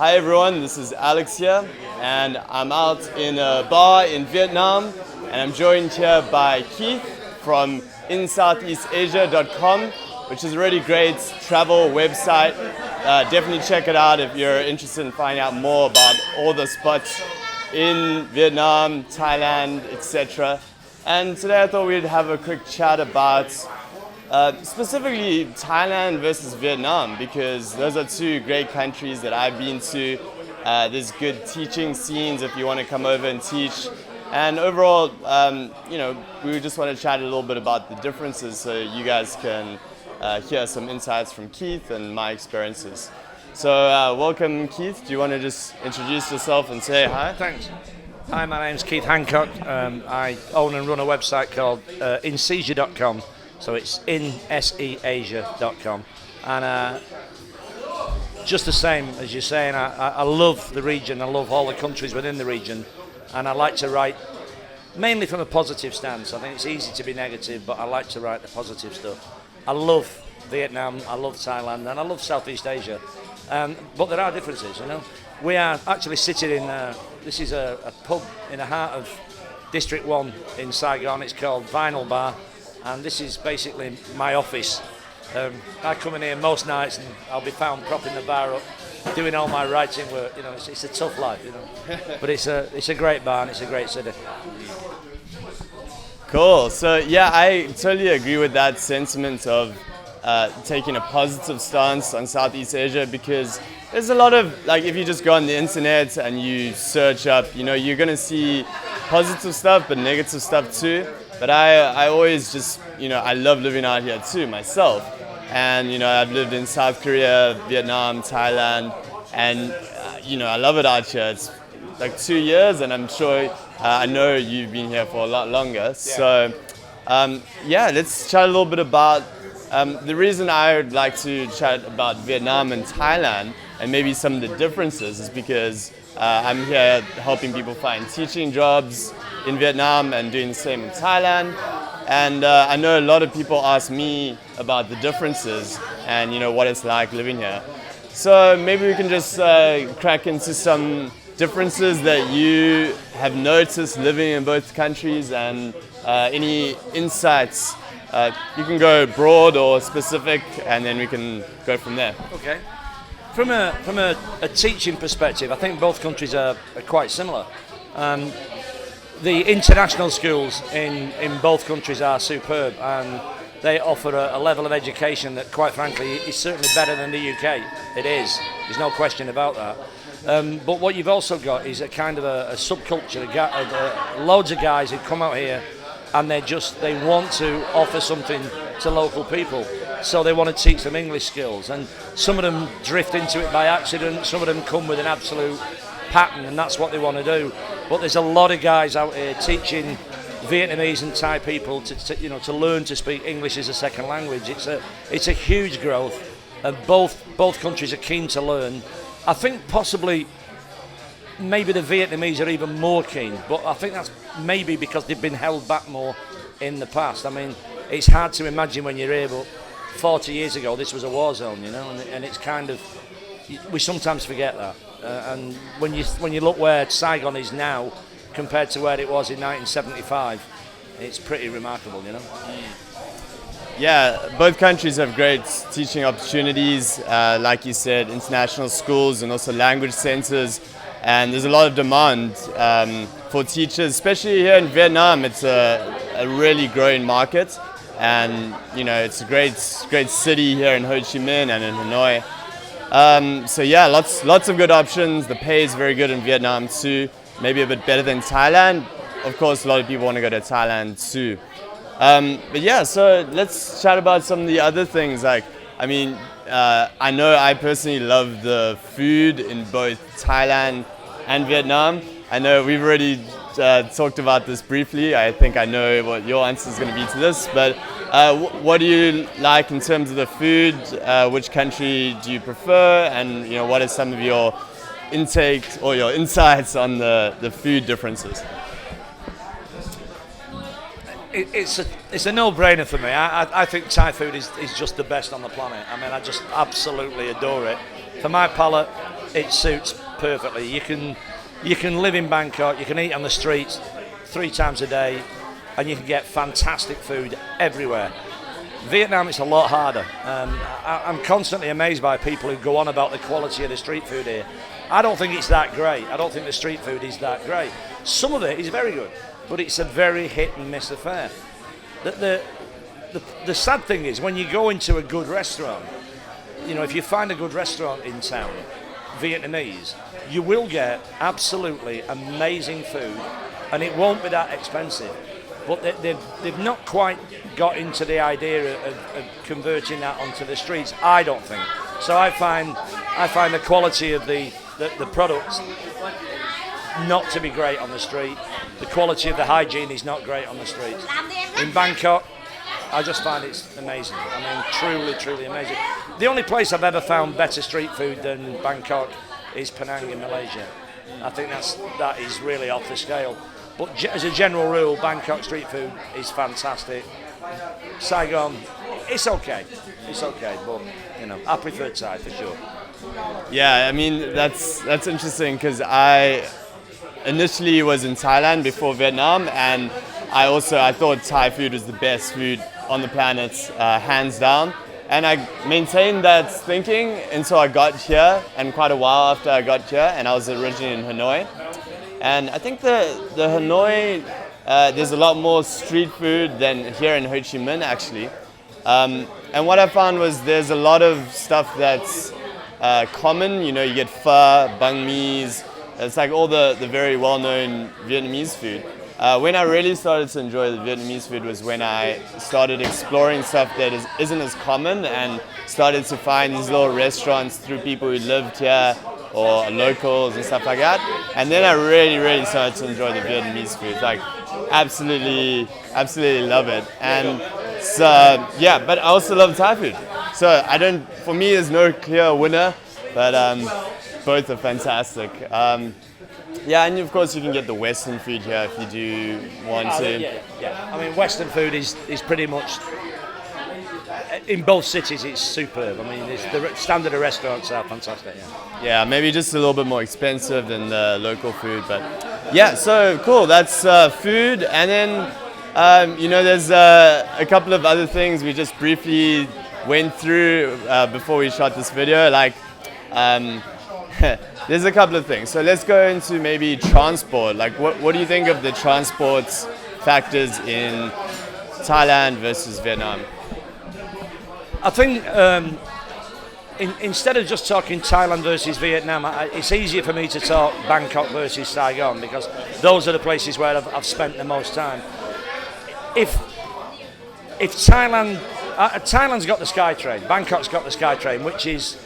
Hi everyone, this is Alex here, and I'm out in a bar in Vietnam, and I'm joined here by Keith from InSoutheastAsia.com, which is a really great travel website. Definitely check it out if you're interested in finding out more about all the spots in Vietnam, Thailand, etc. And today I thought we'd have a quick chat about specifically Thailand versus Vietnam, because those are two great countries that I've been to. There's good teaching scenes if you want to come over and teach. And overall, we just want to chat a little bit about the differences so you guys can hear some insights from Keith and my experiences. So welcome, Keith. Do you want to just introduce yourself and say hi? Thanks. Hi, my name's Keith Hancock. I own and run a website called inseasia.com. So it's inseasia.com. And just the same as you're saying, I love the region. I love all the countries within the region. And I like to write mainly from a positive stance. I think it's easy to be negative, but I like to write the positive stuff. I love Vietnam, I love Thailand, and I love Southeast Asia. But there are differences, you know. We are actually sitting in, this is a pub in the heart of District 1 in Saigon. It's called Vinyl Bar. And this is basically my office. I come in here most nights and I'll be found propping the bar up, doing all my writing work. You know, it's a tough life, you know. But it's a great bar and it's a great city. Cool. So yeah, I totally agree with that sentiment of taking a positive stance on Southeast Asia, because there's a lot of, like, if you just go on the internet and you search up, you're going to see positive stuff but negative stuff too. But I always just, I love living out here too myself. And, I've lived in South Korea, Vietnam, Thailand, and, I love it out here. It's like 2 years, and I'm sure, I know you've been here for a lot longer. Yeah. So, let's chat a little bit about, the reason I would like to chat about Vietnam and Thailand and maybe some of the differences is because I'm here helping people find teaching jobs in Vietnam and doing the same in Thailand. And I know a lot of people ask me about the differences and what it's like living here. So maybe we can just crack into some differences that you have noticed living in both countries, and any insights. You can go broad or specific, and then we can go from there. Okay. From a teaching perspective, I think both countries are quite similar. The international schools in both countries are superb, and they offer a level of education that, quite frankly, is certainly better than the UK. It is. There's no question about that. But what you've also got is a kind of a subculture, loads of guys who come out here and they want to offer something to local people. So they want to teach them English skills, and some of them drift into it by accident, some of them come with an absolute pattern, and that's what they want to do. But there's a lot of guys out here teaching Vietnamese and Thai people to learn to speak English as a second language. It's a huge growth, and both countries are keen to learn. I think possibly maybe the Vietnamese are even more keen, but I think that's maybe because they've been held back more in the past. I mean, it's hard to imagine when you're here, but 40 years ago this was a war zone, and it's kind of, we sometimes forget that. And when you look where Saigon is now compared to where it was in 1975, it's pretty remarkable, Yeah, both countries have great teaching opportunities, like you said, international schools and also language centers, and there's a lot of demand for teachers, especially here in Vietnam. It's a really growing market, and it's a great city here in Ho Chi Minh and in Hanoi. So yeah, lots of good options. The pay is very good in Vietnam too, maybe a bit better than Thailand. Of course, a lot of people want to go to Thailand too. But yeah, so let's chat about some of the other things. I know I personally love the food in both Thailand and Vietnam. I know we've already talked about this briefly. I think I know what your answer is going to be to this, but what do you like in terms of the food? Which country do you prefer? And what are some of your intake or your insights on the food differences? It's a no-brainer for me. I think Thai food is just the best on the planet. I mean, I just absolutely adore it. For my palate, it suits perfectly. You can live in Bangkok, you can eat on the streets 3 times a day, and you can get fantastic food everywhere. Vietnam, it's a lot harder. I'm constantly amazed by people who go on about the quality of the street food here. I don't think it's that great. I don't think the street food is that great. Some of it is very good, but it's a very hit and miss affair. The sad thing is, when you go into a good restaurant, you know, if you find a good restaurant in town, Vietnamese, you will get absolutely amazing food, and it won't be that expensive. But they've not quite got into the idea of converting that onto the streets, I don't think. So I find the quality of the products not to be great on the street. The quality of the hygiene is not great on the streets. In Bangkok, I just find it's amazing. I mean, truly, truly amazing. The only place I've ever found better street food than Bangkok is Penang in Malaysia. I think that is really off the scale. But as a general rule, Bangkok street food is fantastic. Saigon, it's okay, but you know, I prefer Thai for sure. Yeah, I mean that's interesting because I initially was in Thailand before Vietnam, and I thought Thai food was the best food on the planet, hands down. And I maintained that thinking until I got here, and quite a while after I got here, and I was originally in Hanoi. And I think the Hanoi, there's a lot more street food than here in Ho Chi Minh, actually. And what I found was there's a lot of stuff that's common. You know, you get pho, banh mi's. It's like all the very well-known Vietnamese food. When I really started to enjoy the Vietnamese food was when I started exploring stuff that isn't as common, and started to find these little restaurants through people who lived here or locals and stuff like that. And then I really started to enjoy the Vietnamese food. Like, absolutely love it. And so, yeah, but I also love Thai food. So for me, there's no clear winner, but both are fantastic. Yeah, and of course you can get the Western food here if you do want to. Yeah. I mean, Western food is pretty much, in both cities, it's superb. I mean, the standard of restaurants are fantastic. Yeah, maybe just a little bit more expensive than the local food, but yeah. So cool. That's food, and then you know, there's a couple of other things we just briefly went through before we shot this video. Like, there's a couple of things. So let's go into maybe transport. Like, what do you think of the transport factors in Thailand versus Vietnam? I think instead of just talking Thailand versus Vietnam, it's easier for me to talk Bangkok versus Saigon, because those are the places where I've spent the most time. If Thailand's got the SkyTrain, Bangkok's got the SkyTrain, which is,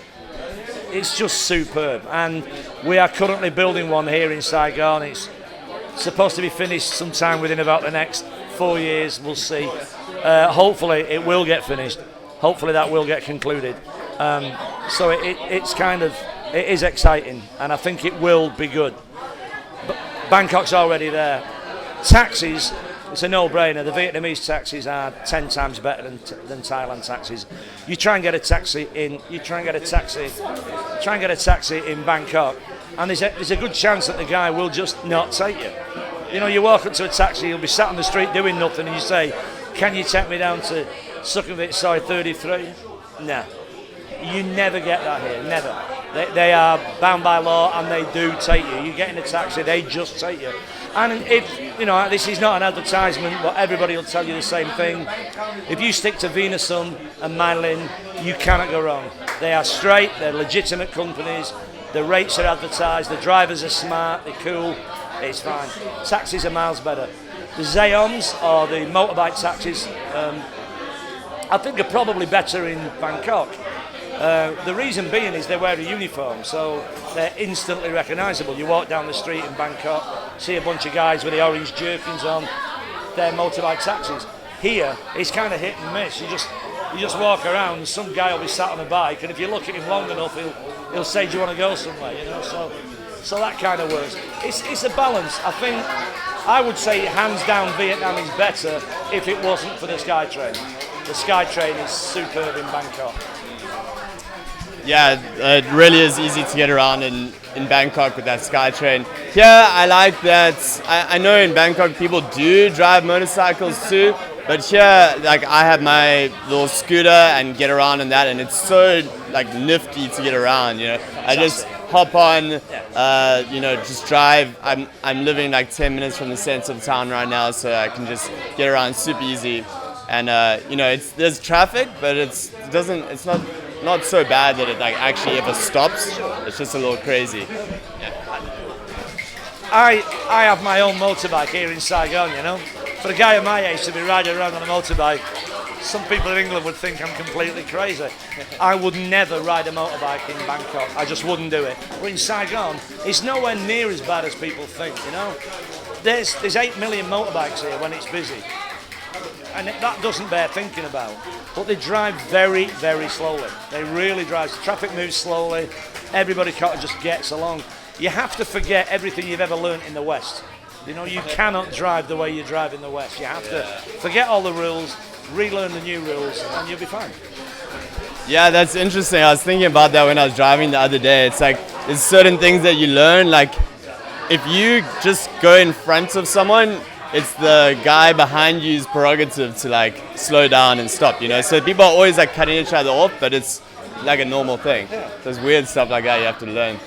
it's just superb, and we are currently building one here in Saigon. It's supposed to be finished sometime within about the next 4 years. We'll see. Hopefully it will get finished. Hopefully that will get concluded. So it is exciting, and I think it will be good. But Bangkok's already there. Taxis, it's a no-brainer. The Vietnamese taxis are 10 times better than Thailand taxis. You try and get a taxi in Bangkok, and there's a good chance that the guy will just not take you. You know, you walk up to a taxi, he'll be sat on the street doing nothing, and you say, "Can you take me down to Sukhumvit side 33?" No. You never get that here, never. They are bound by law, and they do take you. You get in a taxi, they just take you. And if, you know, this is not an advertisement, but everybody will tell you the same thing. If you stick to Venasun and Manlin, you cannot go wrong. They are straight, they're legitimate companies, the rates are advertised, the drivers are smart, they're cool, it's fine. Taxis are miles better. The Zayoms, or the motorbike taxis, I think are probably better in Bangkok. The reason being is they wear a uniform, so they're instantly recognisable. You walk down the street in Bangkok, see a bunch of guys with the orange jerkins on, they're motorbike taxis. Here, it's kind of hit and miss. You just walk around, and some guy will be sat on a bike, and if you look at him long enough, he'll say, "Do you want to go somewhere?" You know, so that kind of works. It's a balance. I think I would say hands down Vietnam is better if it wasn't for the SkyTrain. The SkyTrain is superb in Bangkok. Yeah, it really is easy to get around in Bangkok with that SkyTrain. Here, I like that. I know in Bangkok people do drive motorcycles too, but here, like I have my little scooter and get around in that, and it's so like nifty to get around. You know, I just hop on, just drive. I'm living like 10 minutes from the center of town right now, so I can just get around super easy. And there's traffic, but it's not so bad that it like actually ever stops. It's just a little crazy. I have my own motorbike here in Saigon, you know. For a guy of my age to be riding around on a motorbike, some people in England would think I'm completely crazy. I would never ride a motorbike in Bangkok. I just wouldn't do it. But in Saigon, it's nowhere near as bad as people think, you know. There's 8 million motorbikes here when it's busy. And that doesn't bear thinking about. But they drive very, very slowly. They really drive. The traffic moves slowly. Everybody kind of just gets along. You have to forget everything you've ever learnt in the West. You know, you cannot drive the way you drive in the West. You have to forget all the rules, relearn the new rules, and you'll be fine. Yeah, that's interesting. I was thinking about that when I was driving the other day. It's like, there's certain things that you learn. Like, if you just go in front of someone, it's the guy behind you's prerogative to like slow down and stop, you know. So people are always like cutting each other off, but it's like a normal thing. There's weird stuff like that you have to learn.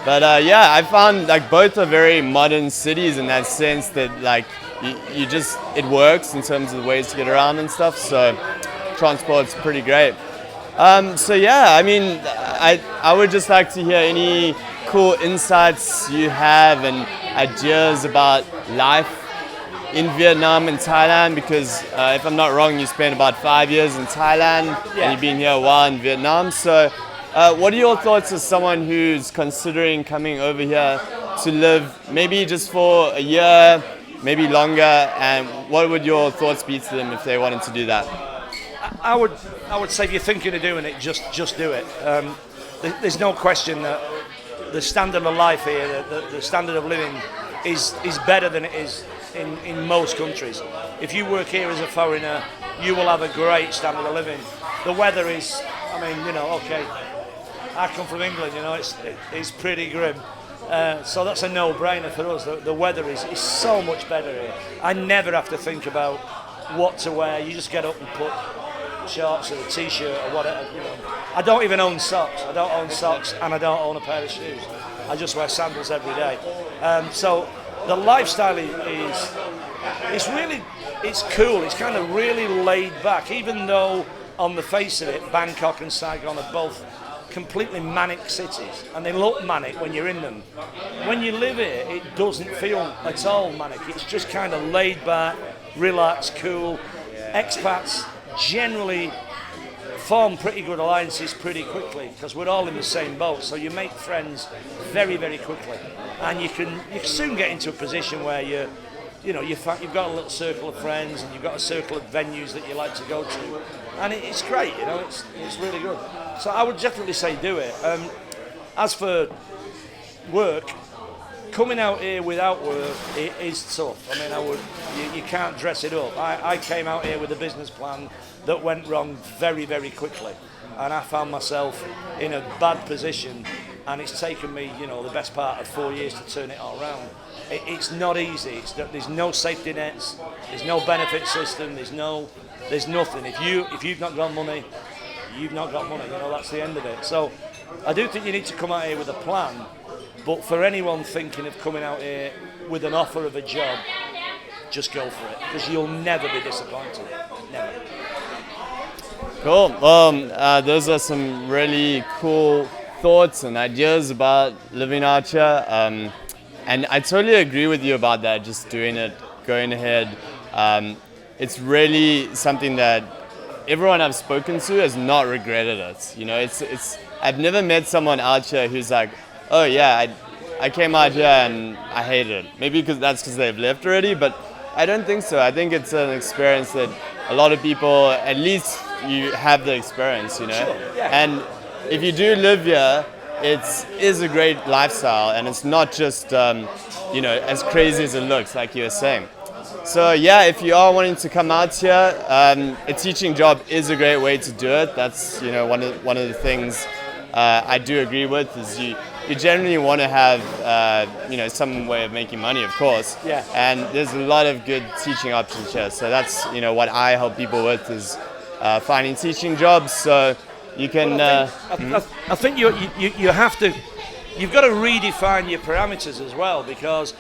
But I found like both are very modern cities in that sense that like it works in terms of the ways to get around and stuff. So transport's pretty great. I mean, I would just like to hear any cool insights you have and ideas about life in Vietnam and Thailand, because if I'm not wrong, you spent about 5 years in Thailand and you've been here a while in Vietnam. So what are your thoughts as someone who's considering coming over here to live maybe just for a year, maybe longer, and what would your thoughts be to them if they wanted to do that? I would say if you're thinking of doing it, just do it. There's no question that the standard of life here, the standard of living is better than it is in most countries. If you work here as a foreigner, you will have a great standard of living. The weather is, okay, I come from England, it's pretty grim. So that's a no-brainer for us. The weather is so much better here. I never have to think about what to wear. You just get up and put shorts or a t-shirt or whatever. I don't even own socks. I don't own socks and I don't own a pair of shoes. I just wear sandals every day. So the lifestyle it's cool. It's kind of really laid back, even though on the face of it, Bangkok and Saigon are both completely manic cities, and they look manic when you're in them. When you live here, it doesn't feel at all manic. It's just kind of laid back, relaxed, cool. Expats generally form pretty good alliances pretty quickly because we're all in the same boat, so you make friends very, very quickly, and you can soon get into a position where you've got a little circle of friends and you've got a circle of venues that you like to go to, and it's great. It's really good. So I would definitely say do it. As for work, coming out here without work it is tough. I mean, you can't dress it up. I came out here with a business plan that went wrong very, very quickly, and I found myself in a bad position, and it's taken me, the best part of 4 years to turn it all around. It's not easy. There's no safety nets. There's no benefit system. There's nothing. If you've not got money, you've not got money. That's the end of it. So I do think you need to come out here with a plan. But for anyone thinking of coming out here with an offer of a job, just go for it, because you'll never be disappointed. Never. Cool. Well, those are some really cool thoughts and ideas about living out here. And I totally agree with you about that, just doing it, going ahead. It's really something that everyone I've spoken to has not regretted it. I've never met someone out here who's like, oh yeah, I came out here and I hated it. Maybe because they've left already, but I don't think so. I think it's an experience that a lot of people, at least you have the experience, Sure, yeah. And if you do live here, it is a great lifestyle, and it's not just as crazy as it looks, like you were saying. So yeah, if you are wanting to come out here, a teaching job is a great way to do it. That's one of the things I do agree with is you generally want to have some way of making money, of course. Yeah. And there's a lot of good teaching options here. So that's what I help people with is finding teaching jobs. So you can. I think you have to. You've got to redefine your parameters as well, because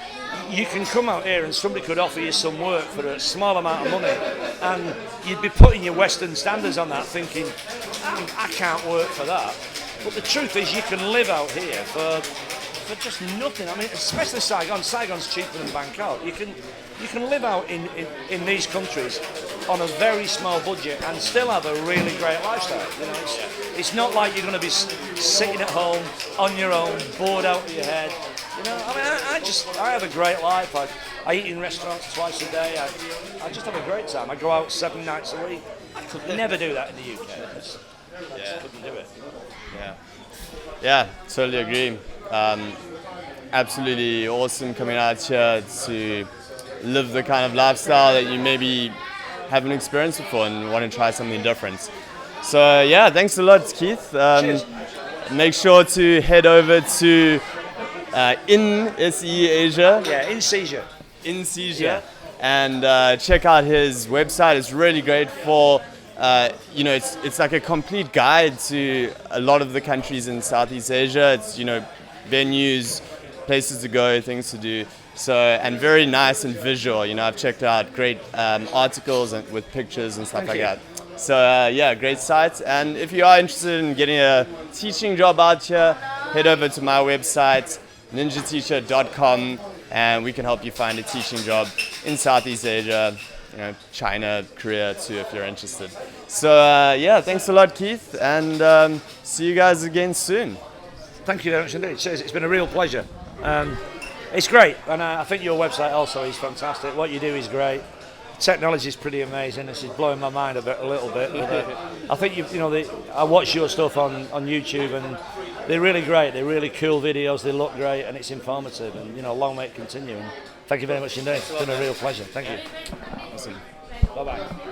you can come out here and somebody could offer you some work for a small amount of money, and you'd be putting your Western standards on that, thinking, I can't work for that. But the truth is, you can live out here for just nothing. I mean, especially Saigon. Saigon's cheaper than Bangkok. You can live out in these countries on a very small budget and still have a really great lifestyle. It's not like you're going to be sitting at home on your own, bored out of your head. I mean, I have a great life. I eat in restaurants twice a day. I just have a great time. I go out 7 nights a week. I could never do that in the UK. I just couldn't do it. Yeah, totally agree. Absolutely awesome coming out here to live the kind of lifestyle that you maybe haven't experienced before and want to try something different. So yeah, thanks a lot, Keith. Cheers. Make sure to head over to in SE Asia. Yeah, in Seizure. In Seizure. Yeah. And check out his website. It's really great for it's like a complete guide to a lot of the countries in Southeast Asia. It's venues, places to go, things to do. So, and very nice and visual. I've checked out great articles with pictures and stuff like that. So great site. And if you are interested in getting a teaching job out here, head over to my website, ninjateacher.com, and we can help you find a teaching job in Southeast Asia, China, Korea too, if you're interested. So thanks a lot, Keith, and see you guys again soon. Thank you very much indeed. It's been a real pleasure. It's great, and I think your website also is fantastic. What you do is great. Technology is pretty amazing. This is blowing my mind a little bit. But, I think I watch your stuff on YouTube, and they're really great. They're really cool videos. They look great, and it's informative. And long may it continue. And thank you very much indeed. It's been a real pleasure. Thank you. Awesome. Bye bye.